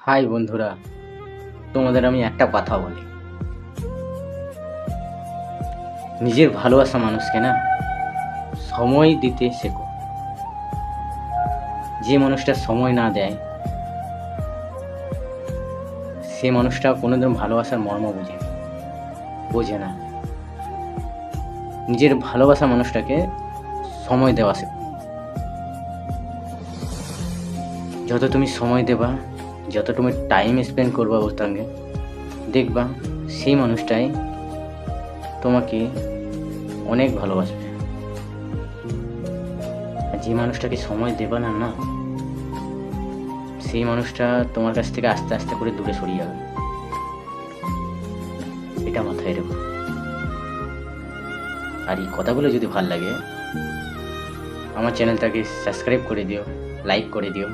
High বন্ধুরা, তোমাদের আমি একটা কথা বলি। নিজের ভালোবাসা মানুষকে না সময় দিতে শেখো। যে মানুষটা সময় না দেয় সে মানুষটা কোনোদিন ভালোবাসার মর্ম বোঝে না। নিজের ভালোবাসা মানুষটাকে সময় দেওয়া শেখো। যত তুমি সময় দেবা, যত তুমি টাইম স্পেন্ড করবা ওর সঙ্গে, দেখবা সেই মানুষটাই তোমাকে অনেক ভালোবাসবে। আর যে মানুষটাকে সময় দেবা না না সেই মানুষটা তোমার কাছ থেকে আস্তে আস্তে করে দূরে সরিয়ে যাবে। এটা মাথায় রেখো। আর এই কথাগুলো যদি ভালো লাগে আমার চ্যানেলটাকে সাবস্ক্রাইব করে দিও, লাইক করে দিও।